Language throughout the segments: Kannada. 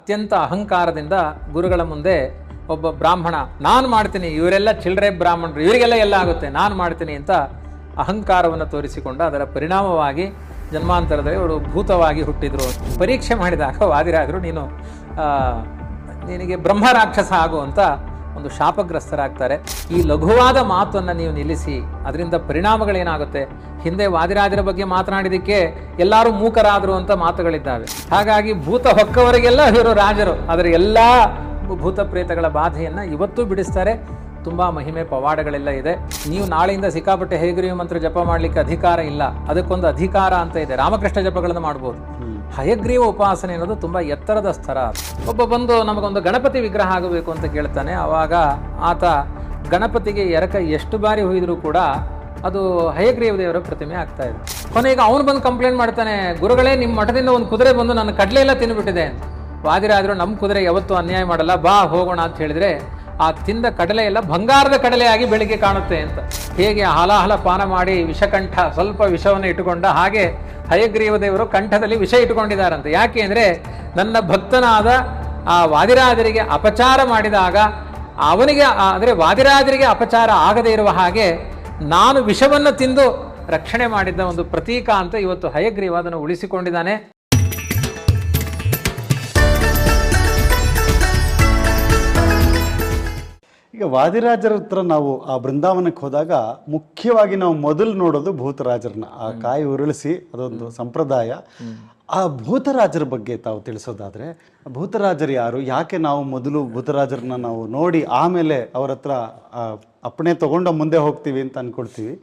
ಅತ್ಯಂತ ಅಹಂಕಾರದಿಂದ ಗುರುಗಳ ಮುಂದೆ ಒಬ್ಬ ಬ್ರಾಹ್ಮಣ ನಾನು ಮಾಡ್ತೀನಿ, ಇವರೆಲ್ಲ ಚಿಲ್ಲರೆ ಬ್ರಾಹ್ಮಣರು, ಇವರಿಗೆಲ್ಲ ಎಲ್ಲ ಆಗುತ್ತೆ, ನಾನು ಮಾಡ್ತೀನಿ ಅಂತ ಅಹಂಕಾರವನ್ನು ತೋರಿಸಿಕೊಂಡ ಅದರ ಪರಿಣಾಮವಾಗಿ ಜನ್ಮಾಂತರದಲ್ಲಿ ಅವರು ಭೂತವಾಗಿ ಹುಟ್ಟಿದ್ರು. ಪರೀಕ್ಷೆ ಮಾಡಿದಾಗ ವಾದಿರಾದರು ನಿನಗೆ ಬ್ರಹ್ಮ ರಾಕ್ಷಸ ಆಗು ಅಂತ ಒಂದು ಶಾಪಗ್ರಸ್ತರಾಗ್ತಾರೆ. ಈ ಲಘುವಾದ ಮಾತನ್ನು ನೀವು ನಿಲ್ಲಿಸಿ, ಅದರಿಂದ ಪರಿಣಾಮಗಳೇನಾಗುತ್ತೆ? ಹಿಂದೆ ವಾದಿರಾಜರ ಬಗ್ಗೆ ಮಾತನಾಡಿದಕ್ಕೆ ಎಲ್ಲರೂ ಮೂಕರಾದರು ಅಂತ ಮಾತುಗಳಿದ್ದಾವೆ. ಹಾಗಾಗಿ ಭೂತ ಹೊಕ್ಕವರಿಗೆಲ್ಲ ಇವರು ರಾಜರು, ಅದರ ಎಲ್ಲ ಭೂತ ಪ್ರೇತಗಳ ಬಾಧೆಯನ್ನು ಇವತ್ತು ಬಿಡಿಸ್ತಾರೆ. ತುಂಬ ಮಹಿಮೆ ಪವಾಡಗಳೆಲ್ಲ ಇದೆ. ನೀವು ನಾಳೆಯಿಂದ ಸಿಕ್ಕಾಪಟ್ಟೆ ಹಯಗ್ರೀವ ಮಂತ್ರ ಜಪ ಮಾಡಲಿಕ್ಕೆ ಅಧಿಕಾರ ಇಲ್ಲ, ಅದಕ್ಕೊಂದು ಅಧಿಕಾರ ಅಂತ ಇದೆ. ರಾಮಕೃಷ್ಣ ಜಪಗಳನ್ನು ಮಾಡ್ಬೋದು. ಹಯಗ್ರೀವ ಉಪಾಸನೆ ಅನ್ನೋದು ತುಂಬ ಎತ್ತರದ ಸ್ತರ. ಒಬ್ಬ ಬಂದು ನಮಗೊಂದು ಗಣಪತಿ ವಿಗ್ರಹ ಆಗಬೇಕು ಅಂತ ಕೇಳ್ತಾನೆ. ಆವಾಗ ಆತ ಗಣಪತಿಗೆ ಎರಕ ಎಷ್ಟು ಬಾರಿ ಹೊಯ್ದರೂ ಕೂಡ ಅದು ಹಯಗ್ರೀವ ದೇವರ ಪ್ರತಿಮೆ ಆಗ್ತಾ ಇದೆ. ಕೊನೆಗೆ ಅವನು ಬಂದು ಕಂಪ್ಲೇಂಟ್ ಮಾಡ್ತಾನೆ, ಗುರುಗಳೇ ನಿಮ್ಮ ಮಠದಿಂದ ಒಂದು ಕುದುರೆ ಬಂದು ನನ್ನ ಕಡಲೆ ಎಲ್ಲ ತಿಂದುಬಿಟ್ಟಿದೆ ಅಂತ. ವಾದಿರಾದ್ರು ನಮ್ಮ ಕುದುರೆ ಯಾವತ್ತೂ ಅನ್ಯಾಯ ಮಾಡಲ್ಲ, ಬಾ ಹೋಗೋಣ ಅಂತ ಹೇಳಿದ್ರೆ ಆ ತಿಂದ ಕಡಲೆ ಎಲ್ಲ ಬಂಗಾರದ ಕಡಲೆಯಾಗಿ ಬೆಳಿಗ್ಗೆ ಕಾಣುತ್ತೆ ಅಂತ. ಹೇಗೆ ಹಲಾಹಲ ಪಾನ ಮಾಡಿ ವಿಷಕಂಠ ಸ್ವಲ್ಪ ವಿಷವನ್ನು ಇಟ್ಟುಕೊಂಡ ಹಾಗೆ ಹಯಗ್ರೀವ ದೇವರು ಕಂಠದಲ್ಲಿ ವಿಷ ಇಟ್ಟುಕೊಂಡಿದ್ದಾರಂತೆ. ಯಾಕೆ ಅಂದರೆ ನನ್ನ ಭಕ್ತನಾದ ಆ ವಾದಿರಾಜರಿಗೆ ಅಪಚಾರ ಮಾಡಿದಾಗ ಅವನಿಗೆ ಅಂದರೆ ವಾದಿರಾಜರಿಗೆ ಅಪಚಾರ ಆಗದೇ ಇರುವ ಹಾಗೆ ನಾನು ವಿಷವನ್ನು ತಿಂದು ರಕ್ಷಣೆ ಮಾಡಿದ್ದ ಒಂದು ಪ್ರತೀಕ ಅಂತ ಇವತ್ತು ಹಯಗ್ರೀವ ಅದನ್ನು ಉಳಿಸಿಕೊಂಡಿದ್ದಾನೆ. ಈಗ ವಾದಿರಾಜರ ಹತ್ರ ನಾವು ಆ ಬೃಂದಾವನಕ್ಕೆ ಹೋದಾಗ ಮುಖ್ಯವಾಗಿ ನಾವು ಮೊದಲು ನೋಡೋದು ಭೂತರಾಜರನ್ನ. ಆ ಕಾಯಿ ಉರುಳಿಸಿ ಅದೊಂದು ಸಂಪ್ರದಾಯ. ಆ ಭೂತರಾಜರ ಬಗ್ಗೆ ತಾವು ತಿಳಿಸೋದಾದ್ರೆ, ಭೂತರಾಜರು ಯಾರು, ಯಾಕೆ ನಾವು ಮೊದಲು ಭೂತರಾಜರನ್ನ ನಾವು ನೋಡಿ ಆಮೇಲೆ ಅವ್ರ ಹತ್ರ ಅಪ್ಪಣೆ ತಗೊಂಡು ಮುಂದೆ ಹೋಗ್ತೀವಿ ಅಂತ ಅನ್ಕೊಳ್ತೀವಿ.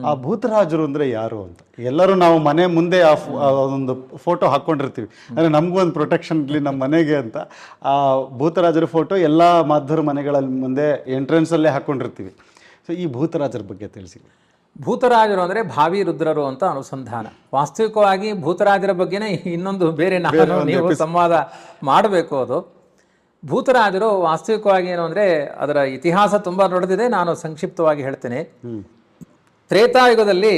ಆ ಭೂತರಾಜರು ಅಂದ್ರೆ ಯಾರು ಅಂತ ಎಲ್ಲರೂ ನಾವು ಮನೆ ಮುಂದೆ ಒಂದು ಫೋಟೋ ಹಾಕೊಂಡಿರ್ತೀವಿ, ಅಂದ್ರೆ ನಮಗೂ ಒಂದು ಪ್ರೊಟೆಕ್ಷನ್ ಇರಲಿ ನಮ್ಮ ಮನೆಗೆ ಅಂತ. ಆ ಭೂತರಾಜರ ಫೋಟೋ ಎಲ್ಲ ಮಾಧ್ವರ ಮನೆಗಳ ಮುಂದೆ ಎಂಟ್ರೆನ್ಸ್ ಅಲ್ಲೇ ಹಾಕೊಂಡಿರ್ತೀವಿ. ಸೊ ಈ ಭೂತರಾಜರ ಬಗ್ಗೆ ತಿಳಿಸಿ. ಭೂತರಾಜರು ಅಂದರೆ ಭಾವಿ ರುದ್ರರು ಅಂತ ಅನುಸಂಧಾನ. ವಾಸ್ತವಿಕವಾಗಿ ಭೂತರಾಜರ ಬಗ್ಗೆನೇ ಇನ್ನೊಂದು ಬೇರೆ ನೀವು ಸಂವಾದ ಮಾಡಬೇಕು. ಅದು ಭೂತರಾಜರು ವಾಸ್ತವಿಕವಾಗಿ ಏನು ಅಂದರೆ ಅದರ ಇತಿಹಾಸ ತುಂಬ ದೊಡ್ಡದಿದೆ. ನಾನು ಸಂಕ್ಷಿಪ್ತವಾಗಿ ಹೇಳ್ತೇನೆ. ತ್ರೇತಾಯುಗದಲ್ಲಿ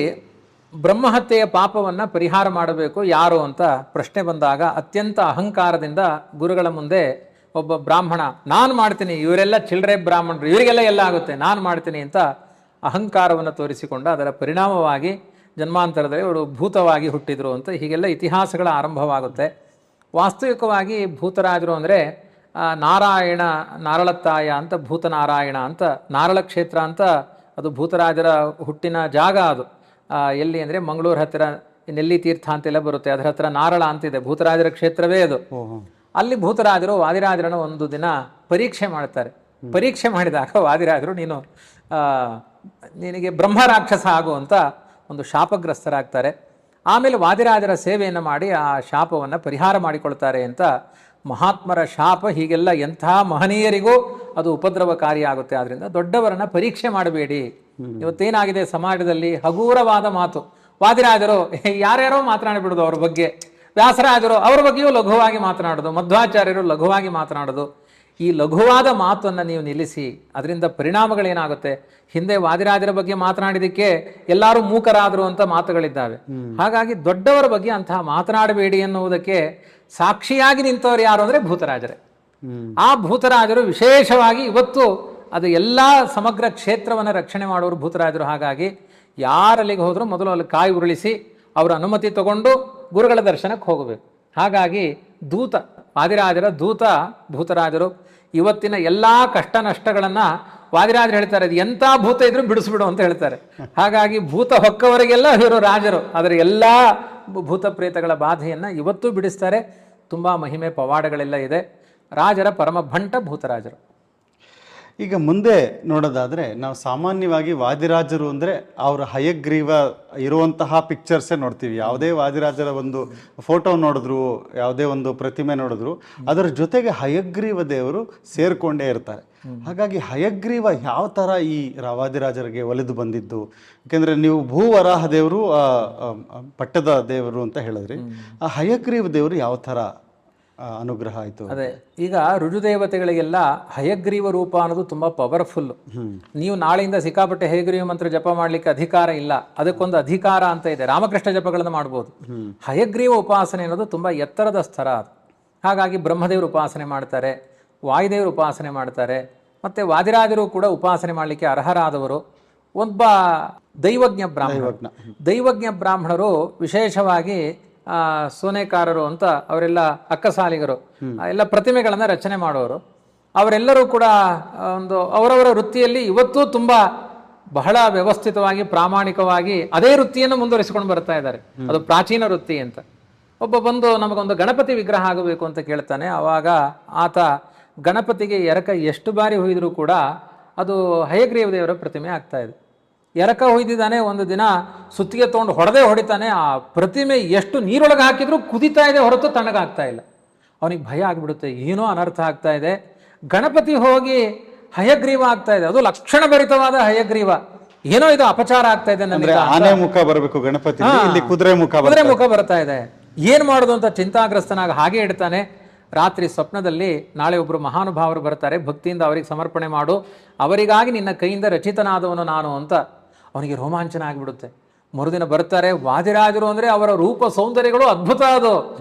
ಬ್ರಹ್ಮಹತ್ಯೆಯ ಪಾಪವನ್ನು ಪರಿಹಾರ ಮಾಡಬೇಕು ಯಾರು ಅಂತ ಪ್ರಶ್ನೆ ಬಂದಾಗ ಅತ್ಯಂತ ಅಹಂಕಾರದಿಂದ ಗುರುಗಳ ಮುಂದೆ ಒಬ್ಬ ಬ್ರಾಹ್ಮಣ ನಾನು ಮಾಡ್ತೀನಿ, ಇವರೆಲ್ಲ ಚಿಲ್ಲರೆ ಬ್ರಾಹ್ಮಣರು, ಇವರಿಗೆಲ್ಲ ಎಲ್ಲ ಆಗುತ್ತೆ, ನಾನು ಮಾಡ್ತೀನಿ ಅಂತ ಅಹಂಕಾರವನ್ನು ತೋರಿಸಿಕೊಂಡ ಅದರ ಪರಿಣಾಮವಾಗಿ ಜನ್ಮಾಂತರದಲ್ಲಿ ಅವರು ಭೂತವಾಗಿ ಹುಟ್ಟಿದ್ರು ಅಂತ ಹೀಗೆಲ್ಲ ಇತಿಹಾಸಗಳ ಆರಂಭವಾಗುತ್ತೆ. ವಾಸ್ತವಿಕವಾಗಿ ಭೂತರಾಜರು ಅಂದರೆ ನಾರಾಯಣ ನಾರಳತ್ತಾಯ ಅಂತ ಭೂತನಾರಾಯಣ ಅಂತ ನಾರಳ ಕ್ಷೇತ್ರ ಅಂತ ಅದು ಭೂತರಾಜರ ಹುಟ್ಟಿನ ಜಾಗ. ಅದು ಎಲ್ಲಿ ಅಂದರೆ ಮಂಗಳೂರು ಹತ್ತಿರ ನೆಲ್ಲಿ ತೀರ್ಥ ಅಂತೆಲ್ಲ ಬರುತ್ತೆ, ಅದರ ಹತ್ರ ನಾರಳ ಅಂತಿದೆ, ಭೂತರಾಜರ ಕ್ಷೇತ್ರವೇ ಅದು. ಅಲ್ಲಿ ಭೂತರಾಜರು ವಾದಿರಾಜರನ್ನು ಒಂದು ದಿನ ಪರೀಕ್ಷೆ ಮಾಡ್ತಾರೆ. ಪರೀಕ್ಷೆ ಮಾಡಿದಾಗ ವಾದಿರಾಜರು ನಿನಗೆ ಬ್ರಹ್ಮ ರಾಕ್ಷಸ ಆಗು ಅಂತ ಒಂದು ಶಾಪಗ್ರಸ್ತರಾಗ್ತಾರೆ. ಆಮೇಲೆ ವಾದಿರಾಜರ ಸೇವೆಯನ್ನು ಮಾಡಿ ಆ ಶಾಪವನ್ನು ಪರಿಹಾರ ಮಾಡಿಕೊಳ್ತಾರೆ ಅಂತ ಮಹಾತ್ಮರ ಶಾಪ. ಹೀಗೆಲ್ಲ ಎಂಥ ಮಹನೀಯರಿಗೂ ಅದು ಉಪದ್ರವಕಾರಿಯಾಗುತ್ತೆ. ಆದ್ದರಿಂದ ದೊಡ್ಡವರನ್ನ ಪರೀಕ್ಷೆ ಮಾಡಬೇಡಿ. ಇವತ್ತೇನಾಗಿದೆ ಸಮಾಜದಲ್ಲಿ ಹಗೂರವಾದ ಮಾತು. ವಾದಿರಾಜರು ಯಾರ್ಯಾರೋ ಮಾತನಾಡಿಬಿಡೋದು ಅವ್ರ ಬಗ್ಗೆ, ವ್ಯಾಸರಾಜರು ಅವ್ರ ಬಗ್ಗೆಯೂ ಲಘುವಾಗಿ ಮಾತನಾಡೋದು, ಮಧ್ವಾಚಾರ್ಯರು ಲಘುವಾಗಿ ಮಾತನಾಡೋದು. ಈ ಲಘುವಾದ ಮಾತನ್ನು ನೀವು ನಿಲ್ಲಿಸಿ, ಅದರಿಂದ ಪರಿಣಾಮಗಳೇನಾಗುತ್ತೆ? ಹಿಂದೆ ವಾದಿರಾಜರ ಬಗ್ಗೆ ಮಾತನಾಡಿದಕ್ಕೆ ಎಲ್ಲರೂ ಮೂಕರಾದರು ಅಂತ ಮಾತುಗಳಿದ್ದಾವೆ. ಹಾಗಾಗಿ ದೊಡ್ಡವರ ಬಗ್ಗೆ ಅಂತಹ ಮಾತನಾಡಬೇಡಿ ಎನ್ನುವುದಕ್ಕೆ ಸಾಕ್ಷಿಯಾಗಿ ನಿಂತವರು ಯಾರು ಅಂದರೆ ಭೂತರಾಜರೇ. ಆ ಭೂತರಾಜರು ವಿಶೇಷವಾಗಿ ಇವತ್ತು ಅದು ಎಲ್ಲ ಸಮಗ್ರ ಕ್ಷೇತ್ರವನ್ನು ರಕ್ಷಣೆ ಮಾಡೋರು ಭೂತರಾಜರು. ಹಾಗಾಗಿ ಯಾರಲ್ಲಿಗೆ ಹೋದರೂ ಮೊದಲು ಅಲ್ಲಿ ಕಾಯಿ ಉರುಳಿಸಿ ಅವರ ಅನುಮತಿ ತಗೊಂಡು ಗುರುಗಳ ದರ್ಶನಕ್ಕೆ ಹೋಗಬೇಕು. ಹಾಗಾಗಿ ದೂತ, ವಾದಿರಾಜರ ದೂತ ಭೂತರಾಜರು. ಇವತ್ತಿನ ಎಲ್ಲ ಕಷ್ಟ ನಷ್ಟಗಳನ್ನು ವಾದಿರಾಜರು ಹೇಳ್ತಾರೆ, ಅದು ಎಂಥ ಭೂತ ಇದ್ರೂ ಬಿಡಿಸ್ಬಿಡು ಅಂತ ಹೇಳ್ತಾರೆ. ಹಾಗಾಗಿ ಭೂತ ಹೊಕ್ಕವರಿಗೆಲ್ಲ ಇವರು ರಾಜರು, ಅದರ ಎಲ್ಲ ಭೂತ ಪ್ರೇತಗಳ ಬಾಧೆಯನ್ನು ಇವತ್ತು ಬಿಡಿಸ್ತಾರೆ. ತುಂಬ ಮಹಿಮೆ ಪವಾಡಗಳೆಲ್ಲ ಇದೆ. ರಾಜರ ಪರಮ ಭಂಟ ಭೂತರಾಜರು. ಈಗ ಮುಂದೆ ನೋಡೋದಾದರೆ ನಾವು ಸಾಮಾನ್ಯವಾಗಿ ವಾದಿರಾಜರು ಅಂದರೆ ಅವರ ಹಯಗ್ರೀವ ಇರುವಂತಹ ಪಿಕ್ಚರ್ಸೇ ನೋಡ್ತೀವಿ. ಯಾವುದೇ ವಾದಿರಾಜರ ಒಂದು ಫೋಟೋ ನೋಡಿದ್ರು, ಯಾವುದೇ ಒಂದು ಪ್ರತಿಮೆ ನೋಡಿದ್ರು ಅದರ ಜೊತೆಗೆ ಹಯಗ್ರೀವ ದೇವರು ಸೇರಿಕೊಂಡೇ ಇರ್ತಾರೆ. ಹಾಗಾಗಿ ಹಯಗ್ರೀವ ಯಾವ ಥರ ಈ ವಾದಿರಾಜರಿಗೆ ಒಲಿದು ಬಂದಿದ್ದು? ಯಾಕೆಂದರೆ ನೀವು ಭೂವರಾಹ ದೇವರು ಪಟ್ಟದ ದೇವರು ಅಂತ ಹೇಳಿದ್ರಿ, ಆ ಹಯಗ್ರೀವ ದೇವರು ಯಾವ ಥರ ಅನುಗ್ರಹ ಆಯಿತು? ಅದೇ, ಈಗ ರುಜುದೇವತೆಗಳಿಗೆಲ್ಲ ಹಯಗ್ರೀವ ರೂಪ ಅನ್ನೋದು ತುಂಬ ಪವರ್ಫುಲ್. ನೀವು ನಾಳೆಯಿಂದ ಸಿಕ್ಕಾಪಟ್ಟೆ ಹಯಗ್ರೀವ ಮಂತ್ರ ಜಪ ಮಾಡಲಿಕ್ಕೆ ಅಧಿಕಾರ ಇಲ್ಲ, ಅದಕ್ಕೊಂದು ಅಧಿಕಾರ ಅಂತ ಇದೆ. ರಾಮಕೃಷ್ಣ ಜಪಗಳನ್ನು ಮಾಡ್ಬೋದು. ಹಯಗ್ರೀವ ಉಪಾಸನೆ ಅನ್ನೋದು ತುಂಬ ಎತ್ತರದ ಸ್ತರ. ಹಾಗಾಗಿ ಬ್ರಹ್ಮದೇವರು ಉಪಾಸನೆ ಮಾಡ್ತಾರೆ, ವಾಯುದೇವರು ಉಪಾಸನೆ ಮಾಡ್ತಾರೆ, ಮತ್ತು ವಾದಿರಾಜರು ಕೂಡ ಉಪಾಸನೆ ಮಾಡಲಿಕ್ಕೆ ಅರ್ಹರಾದವರು. ಒಬ್ಬ ದೈವಜ್ಞ ಬ್ರಾಹ್ಮಣರು ವಿಶೇಷವಾಗಿ ಸೋನೆಕಾರರು ಅಂತ ಅವರೆಲ್ಲ ಅಕ್ಕಸಾಲಿಗರು ಎಲ್ಲ ಪ್ರತಿಮೆಗಳನ್ನು ರಚನೆ ಮಾಡೋರು. ಅವರೆಲ್ಲರೂ ಕೂಡ ಒಂದು ಅವರವರ ವೃತ್ತಿಯಲ್ಲಿ ಇವತ್ತೂ ತುಂಬ ಬಹಳ ವ್ಯವಸ್ಥಿತವಾಗಿ ಪ್ರಾಮಾಣಿಕವಾಗಿ ಅದೇ ವೃತ್ತಿಯನ್ನು ಮುಂದುವರಿಸಿಕೊಂಡು ಬರ್ತಾ ಇದ್ದಾರೆ. ಅದು ಪ್ರಾಚೀನ ವೃತ್ತಿ ಅಂತ. ಒಬ್ಬ ಬಂದು ನಮಗೊಂದು ಗಣಪತಿ ವಿಗ್ರಹ ಆಗಬೇಕು ಅಂತ ಕೇಳ್ತಾನೆ. ಆವಾಗ ಆತ ಗಣಪತಿಗೆ ಎರಕ ಎಷ್ಟು ಬಾರಿ ಹೊಯ್ದರೂ ಕೂಡ ಅದು ಹಯಗ್ರೀವ ದೇವರ ಪ್ರತಿಮೆ ಆಗ್ತಾ ಇದೆ. ಎರಕ ಹೊಯ್ದಿದ್ದಾನೆ, ಒಂದು ದಿನ ಸುತ್ತಿಗೆ ತೊಗೊಂಡು ಹೊಡಿತಾನೆ. ಆ ಪ್ರತಿಮೆ ಎಷ್ಟು ನೀರೊಳಗೆ ಹಾಕಿದ್ರೂ ಕುದಿತಾ ಇದೆ ಹೊರತು ತಣ್ಣಗಾಗ್ತಾ ಇಲ್ಲ. ಅವನಿಗೆ ಭಯ ಆಗಿಬಿಡುತ್ತೆ, ಏನೋ ಅನರ್ಥ ಆಗ್ತಾ ಇದೆ. ಗಣಪತಿ ಹೋಗಿ ಹಯಗ್ರೀವ ಆಗ್ತಾ ಇದೆ, ಅದು ಲಕ್ಷಣ ಭರಿತವಾದ ಹಯಗ್ರೀವ, ಏನೋ ಇದು ಅಪಚಾರ ಆಗ್ತಾ ಇದೆ ನನಗೆ. ಆನೆ ಮುಖ ಬರಬೇಕು ಗಣಪತಿ, ಇಲ್ಲಿ ಕುದುರೆ ಮುಖ ಬರ್ತಾ ಇದೆ. ಏನ್ ಮಾಡೋದು ಅಂತ ಚಿಂತಾಗ್ರಸ್ತನಾಗ ಹಾಗೆ ಇಡ್ತಾನೆ. ರಾತ್ರಿ ಸ್ವಪ್ನದಲ್ಲಿ ನಾಳೆ ಒಬ್ರು ಮಹಾನುಭಾವರು ಬರ್ತಾರೆ, ಭಕ್ತಿಯಿಂದ ಅವರಿಗೆ ಸಮರ್ಪಣೆ ಮಾಡು, ಅವರಿಗಾಗಿ ನಿನ್ನ ಕೈಯಿಂದ ರಚಿತನಾದವನು ನಾನು ಅಂತ ಅವನಿಗೆ ರೋಮಾಂಚನ ಆಗಿಬಿಡುತ್ತೆ. ಮರುದಿನ ಬರ್ತಾರೆ. ವಾದಿರಾಜರು ಅಂದ್ರೆ ಅವರ ರೂಪ ಸೌಂದರ್ಯಗಳು ಅದ್ಭುತ. ಅದು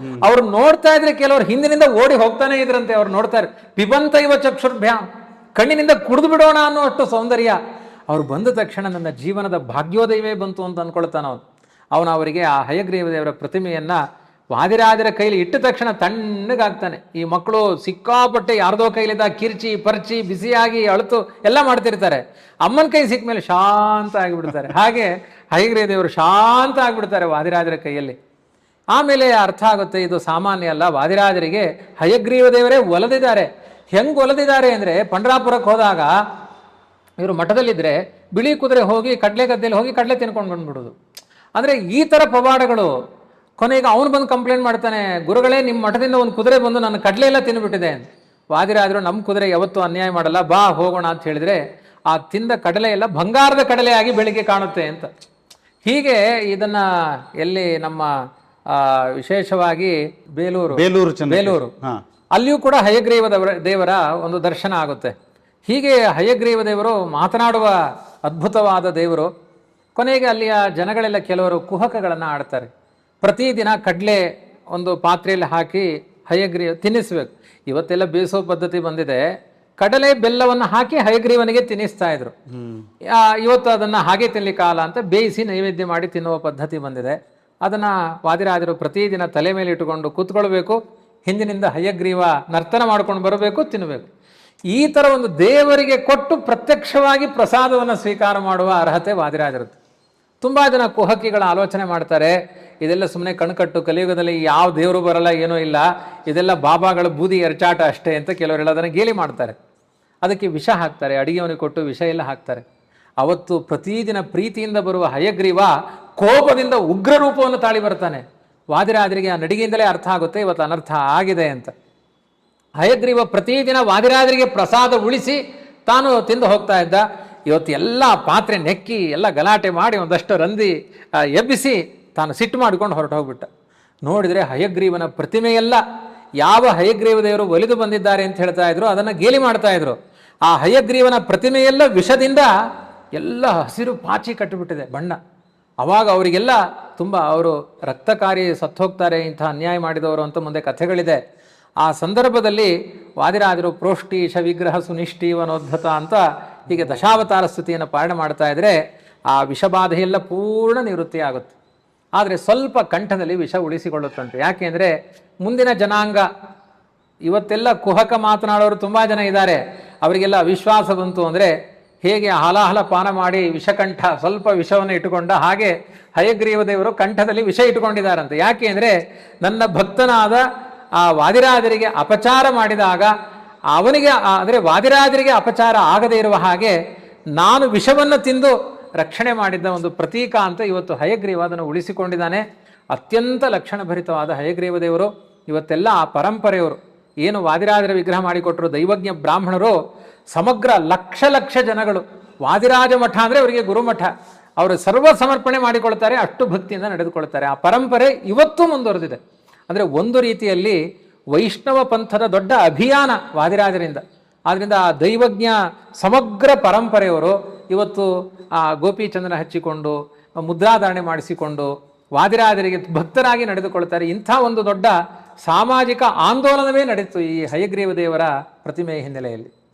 ಅವ್ರು ನೋಡ್ತಾ ಇದ್ರೆ ಕೆಲವರು ಹಿಂದಿನಿಂದ ಓಡಿ ಹೋಗ್ತಾನೆ ಇದ್ರಂತೆ. ಅವ್ರು ನೋಡ್ತಾರೆ, ಪಿಬಂತ ಇವ ಚಕ್ಷುರ್ಭ್ಯಾಂ, ಕಣ್ಣಿನಿಂದ ಕುಡಿದು ಬಿಡೋಣ ಅನ್ನುವಷ್ಟು ಸೌಂದರ್ಯ. ಅವ್ರು ಬಂದ ತಕ್ಷಣ ನನ್ನ ಜೀವನದ ಭಾಗ್ಯೋದಯವೇ ಬಂತು ಅಂತ ಅನ್ಕೊಳ್ತಾನ ಅವನು. ಅವರಿಗೆ ಆ ಹಯಗ್ರೀವ ದೇವರ ಪ್ರತಿಮೆಯನ್ನ ವಾದಿರಾಜರ ಕೈಲಿ ಇಟ್ಟ ತಕ್ಷಣ ತಣ್ಣಗಾಗ್ತಾನೆ. ಈ ಮಕ್ಕಳು ಸಿಕ್ಕಾಪಟ್ಟೆ ಯಾರ್ದೋ ಕೈಲಿದ್ದ ಕಿರ್ಚಿ ಪರ್ಚಿ ಬಿಸಿಯಾಗಿ ಅಳುತು ಎಲ್ಲ ಮಾಡ್ತಿರ್ತಾರೆ. ಅಮ್ಮನ ಕೈ ಸಿಕ್ಕ ಮೇಲೆ ಶಾಂತ ಆಗಿಬಿಡ್ತಾರೆ. ಹಾಗೆ ಹಯಗ್ರೀವ ದೇವರು ಶಾಂತ ಆಗಿಬಿಡ್ತಾರೆ ವಾದಿರಾಜರ ಕೈಯಲ್ಲಿ. ಆಮೇಲೆ ಅರ್ಥ ಆಗುತ್ತೆ ಇದು ಸಾಮಾನ್ಯ ಅಲ್ಲ, ವಾದಿರಾಜರಿಗೆ ಹಯಗ್ರೀವ ದೇವರೇ ಒಲಿದಿದ್ದಾರೆ. ಹೆಂಗ್ ಒಲಿದಿದ್ದಾರೆ ಅಂದ್ರೆ, ಪಂಡ್ರಾಪುರಕ್ಕೆ ಹೋದಾಗ ಇವರು ಮಠದಲ್ಲಿದ್ರೆ ಬಿಳಿ ಕುದುರೆ ಹೋಗಿ ಕಡಲೆ ಗದ್ದೆಯಲ್ಲಿ ಹೋಗಿ ಕಡಲೆ ತಿನ್ಕೊಂಡು ಬಂದ್ಬಿಡೋದು. ಅಂದ್ರೆ ಈ ತರ ಪವಾಡಗಳು. ಕೊನೆಗೆ ಅವನು ಬಂದು ಕಂಪ್ಲೇಂಟ್ ಮಾಡ್ತಾನೆ, ಗುರುಗಳೇ ನಿಮ್ಮ ಮಠದಿಂದ ಒಂದು ಕುದುರೆ ಬಂದು ನನ್ನ ಕಡಲೆ ಎಲ್ಲ ತಿನ್ಬಿಟ್ಟಿದೆ. ವಾದಿರಾಜರು ನಮ್ಮ ಕುದುರೆ ಯಾವತ್ತೂ ಅನ್ಯಾಯ ಮಾಡಲ್ಲ, ಬಾ ಹೋಗೋಣ ಅಂತ ಹೇಳಿದ್ರೆ ಆ ತಿಂದ ಕಡಲೆ ಎಲ್ಲ ಬಂಗಾರದ ಕಡಲೆ ಆಗಿ ಬೆಳಿಗ್ಗೆ ಕಾಣುತ್ತೆ ಅಂತ. ಹೀಗೆ ಇದನ್ನ ಎಲ್ಲಿ ನಮ್ಮ ವಿಶೇಷವಾಗಿ ಬೇಲೂರು ಅಲ್ಲಿಯೂ ಕೂಡ ಹಯಗ್ರೀವ ದೇವರ ಒಂದು ದರ್ಶನ ಆಗುತ್ತೆ. ಹೀಗೆ ಹಯಗ್ರೀವ ದೇವರು ಮಾತನಾಡುವ ಅದ್ಭುತವಾದ ದೇವರು. ಕೊನೆಗೆ ಅಲ್ಲಿಯ ಜನಗಳೆಲ್ಲ ಕೆಲವರು ಕುಹಕಗಳನ್ನು ಆಡ್ತಾರೆ. ಪ್ರತಿದಿನ ಕಡಲೆ ಒಂದು ಪಾತ್ರೆಯಲ್ಲಿ ಹಾಕಿ ಹಯಗ್ರೀವ ತಿನ್ನಿಸ್ಬೇಕು. ಇವತ್ತೆಲ್ಲ ಬೇಯಿಸೋ ಪದ್ಧತಿ ಬಂದಿದೆ. ಕಡಲೆ ಬೆಲ್ಲವನ್ನು ಹಾಕಿ ಹಯಗ್ರೀವನಿಗೆ ತಿನ್ನಿಸ್ತಾ ಇದ್ರು. ಇವತ್ತು ಅದನ್ನ ಹಾಗೆ ತಿನ್ಲಿಕ್ಕಾಗಲ್ಲ ಅಂತ ಬೇಯಿಸಿ ನೈವೇದ್ಯ ಮಾಡಿ ತಿನ್ನುವ ಪದ್ಧತಿ ಬಂದಿದೆ. ಅದನ್ನ ವಾದಿರಾಜರು ಪ್ರತಿದಿನ ತಲೆ ಮೇಲೆ ಇಟ್ಟುಕೊಂಡು ಕೂತ್ಕೊಳ್ಬೇಕು, ಹಿಂದಿನಿಂದ ಹಯಗ್ರೀವ ನರ್ತನ ಮಾಡ್ಕೊಂಡು ಬರಬೇಕು, ತಿನ್ನಬೇಕು. ಈ ತರ ಒಂದು ದೇವರಿಗೆ ಕೊಟ್ಟು ಪ್ರತ್ಯಕ್ಷವಾಗಿ ಪ್ರಸಾದವನ್ನು ಸ್ವೀಕಾರ ಮಾಡುವ ಅರ್ಹತೆ ವಾದಿರಾಜರದ್ದು. ತುಂಬಾ ಜನ ಕುಹಕಿಗಳ ಆಲೋಚನೆ ಮಾಡ್ತಾರೆ, ಇದೆಲ್ಲ ಸುಮ್ಮನೆ ಕಣ್ಕಟ್ಟು, ಕಲಿಯುಗದಲ್ಲಿ ಯಾವ ದೇವರು ಬರಲ್ಲ, ಏನೂ ಇಲ್ಲ, ಇದೆಲ್ಲ ಬಾಬಾಗಳ ಬೂದಿ ಎರಚಾಟ ಅಷ್ಟೇ ಅಂತ ಕೆಲವರೆಲ್ಲ ಅದನ್ನು ಗೇಲಿ ಮಾಡ್ತಾರೆ. ಅದಕ್ಕೆ ವಿಷ ಹಾಕ್ತಾರೆ, ಅಡಿಗೆಯವನಿಗೆ ಕೊಟ್ಟು ವಿಷ ಎಲ್ಲ ಹಾಕ್ತಾರೆ. ಅವತ್ತು ಪ್ರತಿದಿನ ಪ್ರೀತಿಯಿಂದ ಬರುವ ಹಯಗ್ರೀವ ಕೋಪದಿಂದ ಉಗ್ರ ರೂಪವನ್ನು ತಾಳಿ ಬರ್ತಾನೆ. ವಾದಿರಾಜರಿಗೆ ಆ ನಡಿಗೆಯಿಂದಲೇ ಅರ್ಥ ಆಗುತ್ತೆ ಇವತ್ತು ಅನರ್ಥ ಆಗಿದೆ ಅಂತ. ಹಯಗ್ರೀವ ಪ್ರತಿದಿನ ವಾದಿರಾಜರಿಗೆ ಪ್ರಸಾದ ಉಳಿಸಿ ತಾನು ತಿಂದು ಹೋಗ್ತಾ ಇದ್ದ. ಇವತ್ತು ಎಲ್ಲ ಪಾತ್ರೆ ನೆಕ್ಕಿ ಎಲ್ಲ ಗಲಾಟೆ ಮಾಡಿ ಒಂದಷ್ಟು ರಂದಿ ಎಬ್ಬಿಸಿ ತಾನು ಸಿಟ್ಟು ಮಾಡಿಕೊಂಡು ಹೊರಟು ಹೋಗ್ಬಿಟ್ಟ. ನೋಡಿದರೆ ಹಯಗ್ರೀವನ ಪ್ರತಿಮೆಯೆಲ್ಲ ಯಾವ ಹಯಗ್ರೀವ ದೇವರು ಒಲಿದು ಬಂದಿದ್ದಾರೆ ಅಂತ ಹೇಳ್ತಾ ಇದ್ರು ಅದನ್ನು ಗೇಲಿ ಮಾಡ್ತಾ ಇದ್ರು. ಆ ಹಯಗ್ರೀವನ ಪ್ರತಿಮೆಯೆಲ್ಲ ವಿಷದಿಂದ ಎಲ್ಲ ಹಸಿರು ಪಾಚಿ ಕಟ್ಟಿಬಿಟ್ಟಿದೆ ಬಣ್ಣ. ಅವಾಗ ಅವರಿಗೆಲ್ಲ ತುಂಬ ಅವರು ರಕ್ತಕಾರಿ ಸತ್ತೋಗ್ತಾರೆ ಇಂಥ ಅನ್ಯಾಯ ಮಾಡಿದವರು ಅಂತ ಮುಂದೆ ಕಥೆಗಳಿದೆ. ಆ ಸಂದರ್ಭದಲ್ಲಿ ವಾದಿರಾಜರು ಪ್ರೋಷ್ಟೀಶ ವಿಗ್ರಹ ಸುನಿಷ್ಠೀವನೋದ್ಧತ ಅಂತ ಹೀಗೆ ದಶಾವತಾರ ಸ್ತುತಿಯನ್ನು ಪಾಲನೆ ಮಾಡ್ತಾ ಇದ್ರೆ ಆ ವಿಷಬಾಧೆಯೆಲ್ಲ ಪೂರ್ಣ ನಿವೃತ್ತಿ ಆಗುತ್ತೆ. ಆದರೆ ಸ್ವಲ್ಪ ಕಂಠದಲ್ಲಿ ವಿಷ ಉಳಿಸಿಕೊಳ್ಳುತ್ತಂತೆ. ಯಾಕೆಂದರೆ ಮುಂದಿನ ಜನಾಂಗ ಇವತ್ತೆಲ್ಲ ಕುಹಕ ಮಾತನಾಡೋರು ತುಂಬ ಜನ ಇದ್ದಾರೆ. ಅವರಿಗೆಲ್ಲ ಅವಿಶ್ವಾಸ ಬಂತು ಅಂದರೆ ಹೇಗೆ ಹಲಾಹಲ ಪಾನ ಮಾಡಿ ವಿಷಕಂಠ ಸ್ವಲ್ಪ ವಿಷವನ್ನು ಇಟ್ಟುಕೊಂಡ ಹಾಗೆ ಹಯಗ್ರೀವ ದೇವರು ಕಂಠದಲ್ಲಿ ವಿಷ ಇಟ್ಟುಕೊಂಡಿದ್ದಾರಂತೆ. ಯಾಕೆ ಅಂದರೆ ನನ್ನ ಭಕ್ತನಾದ ಆ ವಾದಿರಾಜರಿಗೆ ಅಪಚಾರ ಮಾಡಿದಾಗ ಅವನಿಗೆ ಅಂದರೆ ವಾದಿರಾಜರಿಗೆ ಅಪಚಾರ ಆಗದೇ ಇರುವ ಹಾಗೆ ನಾನು ವಿಷವನ್ನು ತಿಂದು ರಕ್ಷಣೆ ಮಾಡಿದ್ದ ಒಂದು ಪ್ರತೀಕ ಅಂತ ಇವತ್ತು ಹಯಗ್ರೀವ ಅದನ್ನು ಉಳಿಸಿಕೊಂಡಿದ್ದಾನೆ. ಅತ್ಯಂತ ಲಕ್ಷಣಭರಿತವಾದ ಹಯಗ್ರೀವ ದೇವರು ಇವತ್ತೆಲ್ಲ ಆ ಪರಂಪರೆಯವರು ಏನು ವಾದಿರಾಜರ ವಿಗ್ರಹ ಮಾಡಿಕೊಟ್ಟರು ದೈವಜ್ಞ ಬ್ರಾಹ್ಮಣರು ಸಮಗ್ರ ಲಕ್ಷ ಲಕ್ಷ ಜನಗಳು. ವಾದಿರಾಜ ಮಠ ಅಂದರೆ ಅವರಿಗೆ ಗುರುಮಠ, ಅವರು ಸರ್ವ ಸಮರ್ಪಣೆ ಮಾಡಿಕೊಳ್ತಾರೆ, ಅಷ್ಟು ಭಕ್ತಿಯಿಂದ ನಡೆದುಕೊಳ್ತಾರೆ. ಆ ಪರಂಪರೆ ಇವತ್ತೂ ಮುಂದುವರೆದಿದೆ. ಅಂದರೆ ಒಂದು ರೀತಿಯಲ್ಲಿ ವೈಷ್ಣವ ಪಂಥದ ದೊಡ್ಡ ಅಭಿಯಾನ ವಾದಿರಾಜರಿಂದ. ಆದ್ದರಿಂದ ಆ ದೈವಜ್ಞ ಸಮಗ್ರ ಪರಂಪರೆಯವರು ಇವತ್ತು ಆ ಗೋಪಿಚಂದನ ಹಚ್ಚಿಕೊಂಡು ಮುದ್ರಾಧಾರಣೆ ಮಾಡಿಸಿಕೊಂಡು ವಾದಿರಾಜರಿಗೆ ಭಕ್ತರಾಗಿ ನಡೆದುಕೊಳ್ತಾರೆ. ಇಂಥ ಒಂದು ದೊಡ್ಡ ಸಾಮಾಜಿಕ ಆಂದೋಲನವೇ ನಡೆಯಿತು ಈ ಹಯಗ್ರೀವ ದೇವರ ಪ್ರತಿಮೆಯ ಹಿನ್ನೆಲೆಯಲ್ಲಿ.